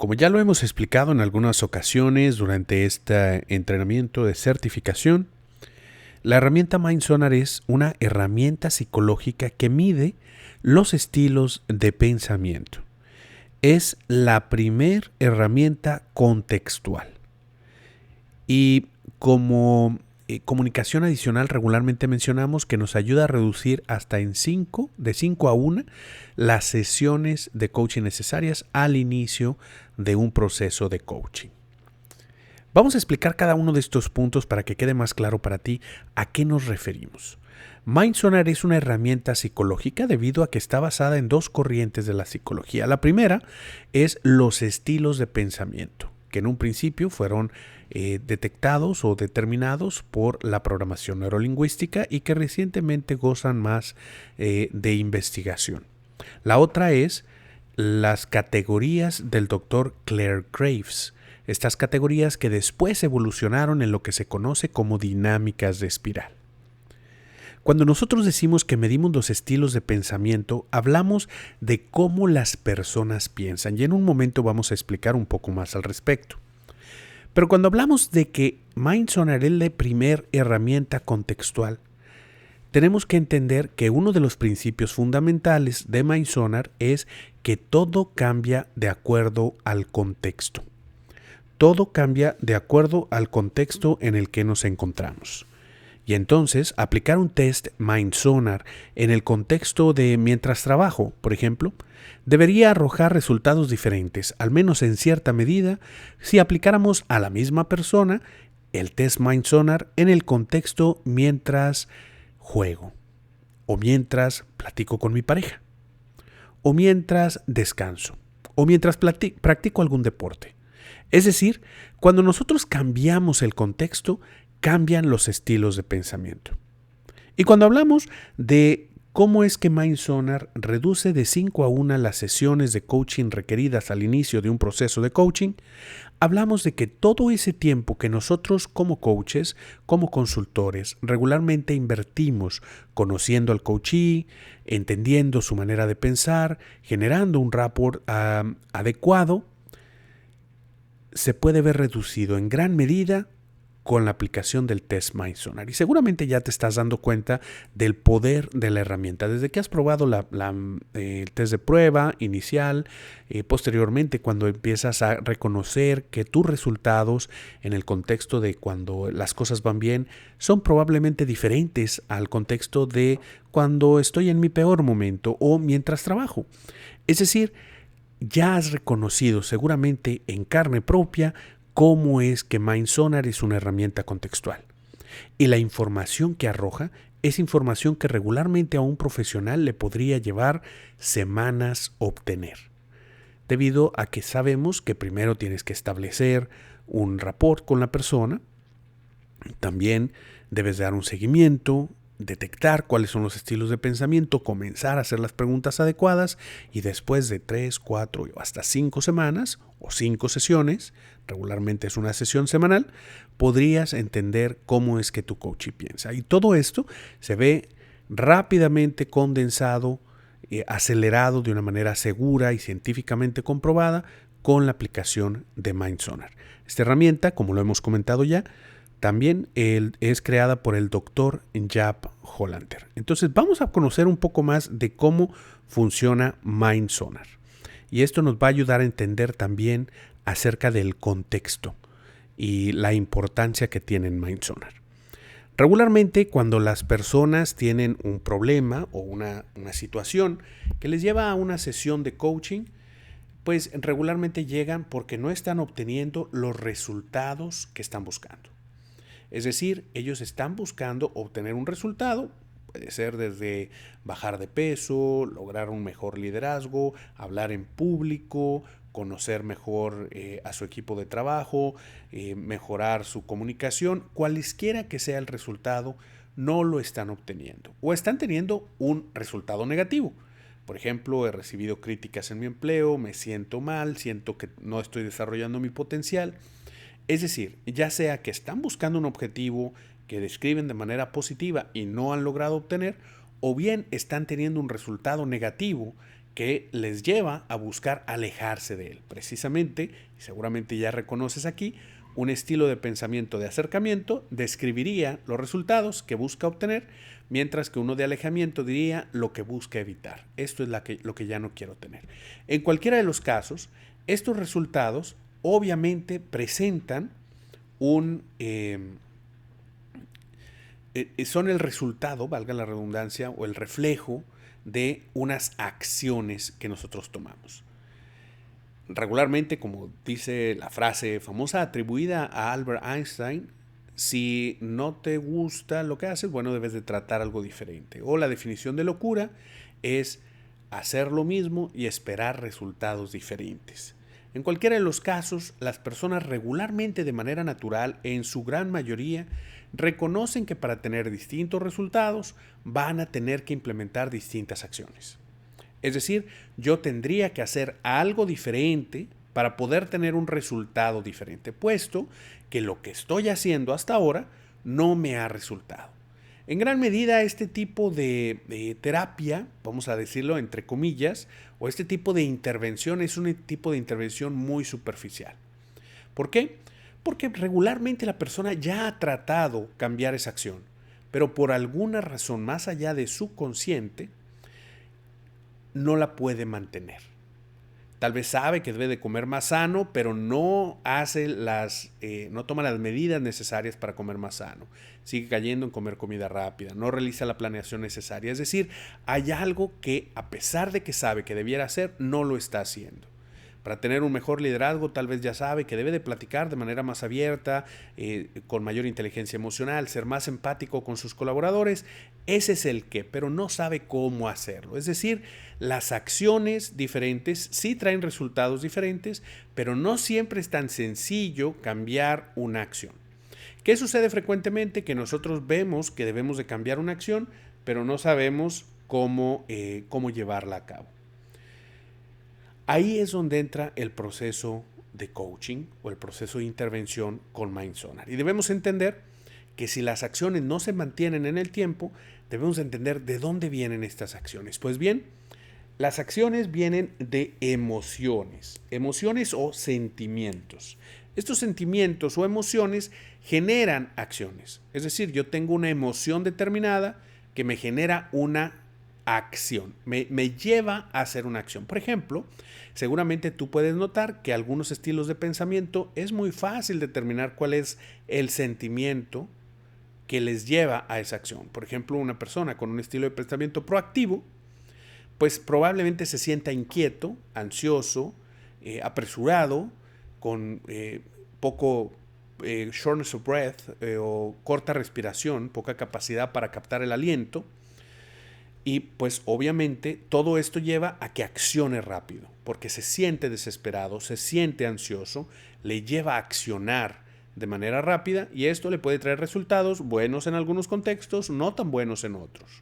Como ya lo hemos explicado en algunas ocasiones durante este entrenamiento de certificación, la herramienta MindSonar es una herramienta psicológica que mide los estilos de pensamiento. Es la primer herramienta contextual. Y como comunicación adicional regularmente mencionamos que nos ayuda a reducir hasta de 5 a 1 las sesiones de coaching necesarias al inicio de un proceso de coaching. Vamos a explicar cada uno de estos puntos para que quede más claro para ti a qué nos referimos. MindSonar es una herramienta psicológica debido a que está basada en dos corrientes de la psicología. La primera es los estilos de pensamiento, que en un principio fueron detectados o determinados por la programación neurolingüística y que recientemente gozan más de investigación. La otra es las categorías del doctor Clare Graves. Estas categorías que después evolucionaron en lo que se conoce como dinámicas de espiral. Cuando nosotros decimos que medimos los estilos de pensamiento, hablamos de cómo las personas piensan y en un momento vamos a explicar un poco más al respecto. Pero cuando hablamos de que MindSonar es la primera herramienta contextual, tenemos que entender que uno de los principios fundamentales de MindSonar es que todo cambia de acuerdo al contexto. Todo cambia de acuerdo al contexto en el que nos encontramos. Y entonces, aplicar un test MindSonar en el contexto de mientras trabajo, por ejemplo, debería arrojar resultados diferentes, al menos en cierta medida, si aplicáramos a la misma persona el test MindSonar en el contexto mientras juego, o mientras platico con mi pareja, o mientras descanso, o mientras practico algún deporte. Es decir, cuando nosotros cambiamos el contexto, cambian los estilos de pensamiento. Y cuando hablamos de cómo es que MindSonar reduce de 5 a 1 las sesiones de coaching requeridas al inicio de un proceso de coaching, hablamos de que todo ese tiempo que nosotros como coaches, como consultores, regularmente invertimos conociendo al coachee, entendiendo su manera de pensar, generando un rapport adecuado, se puede ver reducido en gran medida con la aplicación del test MindSonar. Y seguramente ya te estás dando cuenta del poder de la herramienta. Desde que has probado el test de prueba inicial, posteriormente cuando empiezas a reconocer que tus resultados en el contexto de cuando las cosas van bien son probablemente diferentes al contexto de cuando estoy en mi peor momento o mientras trabajo. Es decir, ya has reconocido seguramente en carne propia cómo es que MindSonar es una herramienta contextual. Y la información que arroja es información que regularmente a un profesional le podría llevar semanas obtener. Debido a que sabemos que primero tienes que establecer un rapport con la persona, también debes dar un seguimiento, detectar cuáles son los estilos de pensamiento, comenzar a hacer las preguntas adecuadas y después de 3, 4 o hasta 5 semanas o 5 sesiones, regularmente es una sesión semanal, podrías entender cómo es que tu coach piensa. Y todo esto se ve rápidamente condensado, acelerado de una manera segura y científicamente comprobada con la aplicación de MindSonar. Esta herramienta, como lo hemos comentado ya, también es creada por el doctor Jaap Hollander. Entonces vamos a conocer un poco más de cómo funciona MindSonar. Y esto nos va a ayudar a entender también acerca del contexto y la importancia que tiene MindSonar. Regularmente cuando las personas tienen un problema o una situación que les lleva a una sesión de coaching, pues regularmente llegan porque no están obteniendo los resultados que están buscando. Es decir, ellos están buscando obtener un resultado, puede ser desde bajar de peso, lograr un mejor liderazgo, hablar en público, conocer mejor a su equipo de trabajo, mejorar su comunicación, cualesquiera que sea el resultado, no lo están obteniendo o están teniendo un resultado negativo. Por ejemplo, he recibido críticas en mi empleo, me siento mal, siento que no estoy desarrollando mi potencial. Es decir, ya sea que están buscando un objetivo que describen de manera positiva y no han logrado obtener, o bien están teniendo un resultado negativo que les lleva a buscar alejarse de él. Precisamente, y seguramente ya reconoces aquí, un estilo de pensamiento de acercamiento describiría los resultados que busca obtener, mientras que uno de alejamiento diría lo que busca evitar. Esto es lo que ya no quiero tener. En cualquiera de los casos, estos resultados obviamente presentan son el resultado, valga la redundancia, o el reflejo de unas acciones que nosotros tomamos. Regularmente, como dice la frase famosa atribuida a Albert Einstein, si no te gusta lo que haces, bueno, debes de tratar algo diferente. O la definición de locura es hacer lo mismo y esperar resultados diferentes. En cualquiera de los casos, las personas regularmente de manera natural, en su gran mayoría, reconocen que para tener distintos resultados van a tener que implementar distintas acciones. Es decir, yo tendría que hacer algo diferente para poder tener un resultado diferente, puesto que lo que estoy haciendo hasta ahora no me ha resultado. En gran medida, este tipo de terapia, vamos a decirlo entre comillas, o este tipo de intervención es un tipo de intervención muy superficial. ¿Por qué? Porque regularmente la persona ya ha tratado cambiar esa acción, pero por alguna razón más allá de su consciente, no la puede mantener. Tal vez sabe que debe de comer más sano, pero no toma las medidas necesarias para comer más sano. Sigue cayendo en comer comida rápida, no realiza la planeación necesaria. Es decir, hay algo que, a pesar de que sabe que debiera hacer, no lo está haciendo. Para tener un mejor liderazgo, tal vez ya sabe que debe de platicar de manera más abierta, con mayor inteligencia emocional, ser más empático con sus colaboradores. Ese es el qué, pero no sabe cómo hacerlo. Es decir, las acciones diferentes sí traen resultados diferentes, pero no siempre es tan sencillo cambiar una acción. ¿Qué sucede frecuentemente? Que nosotros vemos que debemos de cambiar una acción, pero no sabemos cómo llevarla a cabo. Ahí es donde entra el proceso de coaching o el proceso de intervención con Mindsonar. Y debemos entender que si las acciones no se mantienen en el tiempo, debemos entender de dónde vienen estas acciones. Pues bien, las acciones vienen de emociones o sentimientos. Estos sentimientos o emociones generan acciones. Es decir, yo tengo una emoción determinada que me genera una acción, me lleva a hacer una acción. Por ejemplo, seguramente tú puedes notar que algunos estilos de pensamiento es muy fácil determinar cuál es el sentimiento que les lleva a esa acción. Por ejemplo, una persona con un estilo de pensamiento proactivo, pues probablemente se sienta inquieto, ansioso, apresurado, con poco shortness of breath o corta respiración, poca capacidad para captar el aliento. Y pues obviamente todo esto lleva a que accione rápido, porque se siente desesperado, se siente ansioso, le lleva a accionar de manera rápida y esto le puede traer resultados buenos en algunos contextos, no tan buenos en otros.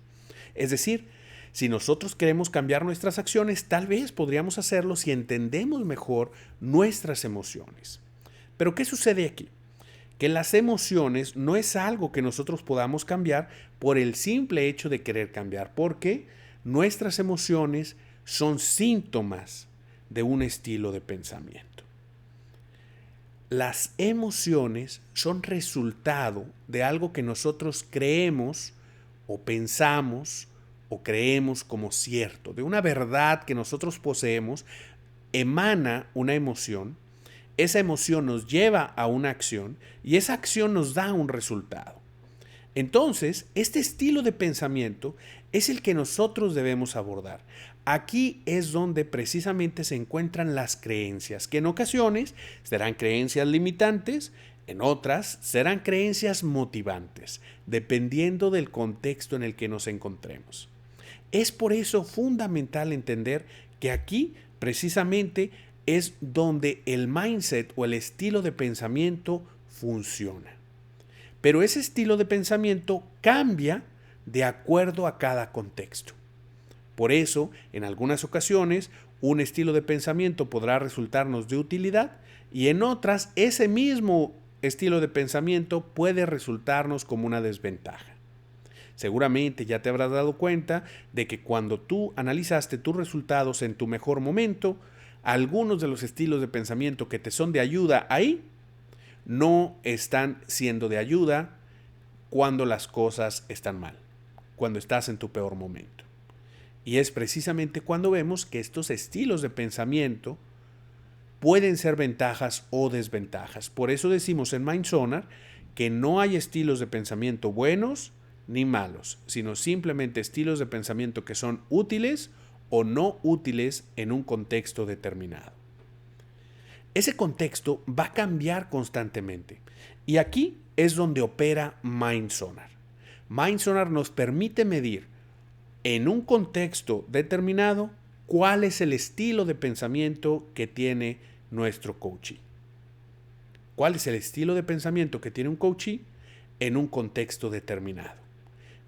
Es decir, si nosotros queremos cambiar nuestras acciones, tal vez podríamos hacerlo si entendemos mejor nuestras emociones. Pero ¿qué sucede aquí? Que las emociones no es algo que nosotros podamos cambiar por el simple hecho de querer cambiar, porque nuestras emociones son síntomas de un estilo de pensamiento. Las emociones son resultado de algo que nosotros creemos o pensamos o creemos como cierto, de una verdad que nosotros poseemos, emana una emoción. Esa emoción nos lleva a una acción y esa acción nos da un resultado. Entonces, este estilo de pensamiento es el que nosotros debemos abordar. Aquí es donde precisamente se encuentran las creencias, que en ocasiones serán creencias limitantes, en otras serán creencias motivantes, dependiendo del contexto en el que nos encontremos. Es por eso fundamental entender que aquí precisamente es donde el mindset o el estilo de pensamiento funciona. Pero ese estilo de pensamiento cambia de acuerdo a cada contexto. Por eso, en algunas ocasiones, un estilo de pensamiento podrá resultarnos de utilidad y en otras, ese mismo estilo de pensamiento puede resultarnos como una desventaja. Seguramente ya te habrás dado cuenta de que cuando tú analizaste tus resultados en tu mejor momento, algunos de los estilos de pensamiento que te son de ayuda ahí no están siendo de ayuda cuando las cosas están mal, cuando estás en tu peor momento. Y es precisamente cuando vemos que estos estilos de pensamiento pueden ser ventajas o desventajas. Por eso decimos en Mindsonar que no hay estilos de pensamiento buenos ni malos, sino simplemente estilos de pensamiento que son útiles o no útiles en un contexto determinado. Ese contexto va a cambiar constantemente y aquí es donde opera Mindsonar. Mindsonar nos permite medir en un contexto determinado cuál es el estilo de pensamiento que tiene nuestro coachee. ¿Cuál es el estilo de pensamiento que tiene un coachee en un contexto determinado?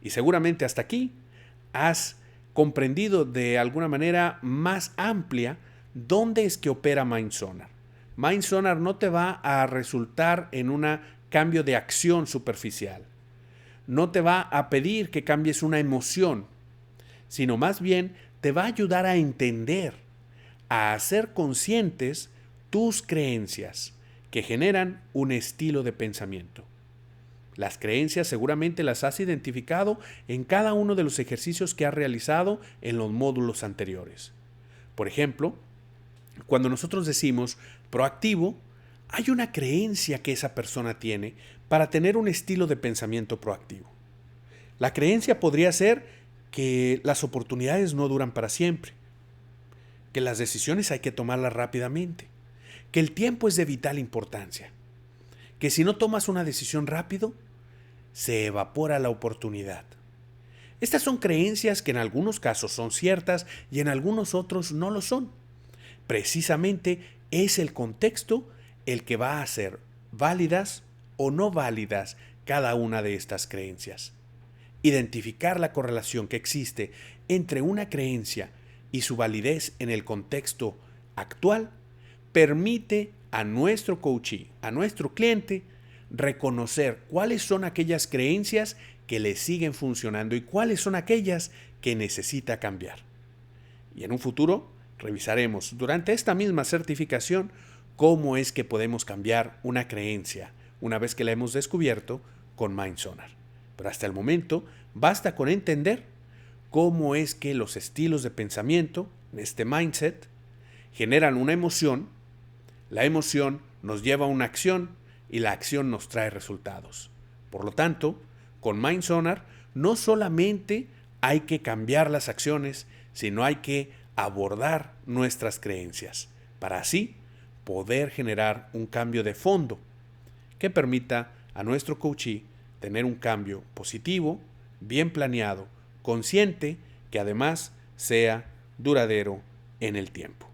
Y seguramente hasta aquí has comprendido de alguna manera más amplia dónde es que opera Mindsonar. Mindsonar no te va a resultar en un cambio de acción superficial. No te va a pedir que cambies una emoción, sino más bien te va a ayudar a entender, a hacer conscientes tus creencias que generan un estilo de pensamiento. Las creencias seguramente las has identificado en cada uno de los ejercicios que has realizado en los módulos anteriores. Por ejemplo, cuando nosotros decimos proactivo, hay una creencia que esa persona tiene para tener un estilo de pensamiento proactivo. La creencia podría ser que las oportunidades no duran para siempre, que las decisiones hay que tomarlas rápidamente, que el tiempo es de vital importancia, que si no tomas una decisión rápido, se evapora la oportunidad. Estas son creencias que en algunos casos son ciertas y en algunos otros no lo son. Precisamente es el contexto el que va a hacer válidas o no válidas cada una de estas creencias. Identificar la correlación que existe entre una creencia y su validez en el contexto actual permite a nuestro coachee, a nuestro cliente, reconocer cuáles son aquellas creencias que le siguen funcionando y cuáles son aquellas que necesita cambiar. Y en un futuro revisaremos durante esta misma certificación cómo es que podemos cambiar una creencia una vez que la hemos descubierto con Mindsonar. Pero hasta el momento basta con entender cómo es que los estilos de pensamiento, este mindset, generan una emoción, la emoción nos lleva a una acción y la acción nos trae resultados. Por lo tanto, con Mindsonar no solamente hay que cambiar las acciones, sino hay que abordar nuestras creencias para así poder generar un cambio de fondo que permita a nuestro coachee tener un cambio positivo, bien planeado, consciente, que además sea duradero en el tiempo.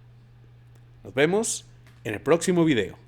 Nos vemos en el próximo video.